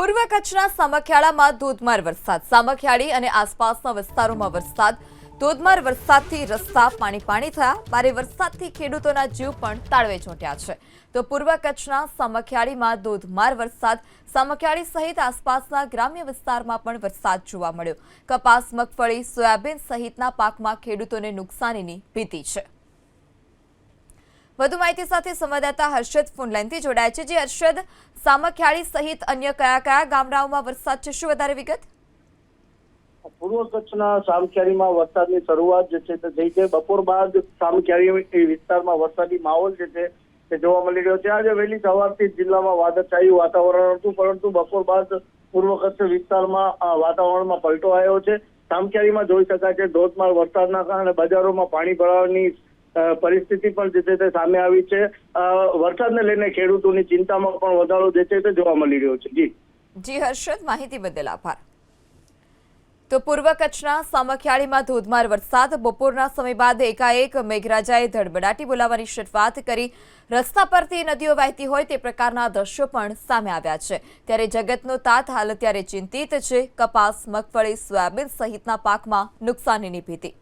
પૂર્વ કચ્છના સામખિયાળામાં ધોધમાર વરસાદ. સામખિયાળી અને આસપાસના વિસ્તારોમાં વરસાદ. ધોધમાર વરસાદથી રસ્તા પાણી થયા. ભારે વરસાદથી ખેડૂતોના જીવ પણ તાળવે ચોંટ્યા છે. તો પૂર્વ કચ્છના સામખિયાળીમાં ધોધમાર વરસાદ. સામખિયાળી સહિત આસપાસના ગ્રામ્ય વિસ્તારમાં પણ વરસાદ જોવા મળ્યો. કપાસ, મગફળી, સોયાબીન સહિતના પાકમાં ખેડૂતોને નુકસાનીની ભીતિ છે. વધુ માહિતી સાથે સંવાદદાતા હર્ષદ ફોનલાઈનથી જોડાયા છે. જે હર્ષદ, સામખિયાળી સહિત અન્ય કયા ગામડાઓમાં વરસાદ છે, શું વધારે વિગત? પૂર્વ કચ્છના સામખિયાળીમાં વરસાદની શરૂઆત જે છે તે થઈ છે. બપોર બાદ સામખિયાળી વિસ્તારમાં વરસાદી માહોલ જે છે તે જોવા મળી રહ્યો છે. આજે વહેલી સવારથી જિલ્લામાં વાદળછાયું વાતાવરણ હતું, પરંતુ બપોર બાદ પૂર્વ કચ્છ વિસ્તારમાં વાતાવરણમાં પલટો આવ્યો છે. સામખિયાળીમાં જોઈ શકાય છે ધોધમાર વરસાદના કારણે બજારોમાં પાણી ભરાવાની પરિસ્થિતિ પણ જે છે તે સામે આવી છે. વરસાદને લઈને ખેડૂતોની ચિંતામાં પણ વધારો જે છે તે જોવા મળી રહ્યો છે. જી હર્ષદ, માહિતી બદલ આભાર. તો પૂર્વ કચ્છના સામખિયાળીમાં ધોધમાર વરસાદ. બપોરના સમય બાદ એકાએક મેઘરાજાએ ધડબડાટી બોલાવવાની શરૂઆત કરી. રસ્તા પરથી નદીઓ વહેતી હોય તે પ્રકારના દ્રશ્યો પણ સામે આવ્યા છે. ત્યારે જગતનો તાત હાલ અત્યારે ચિંતિત છે. કપાસ, મગફળી, સોયાબીન સહિતના પાકમાં નુકસાનીની ભીતિ.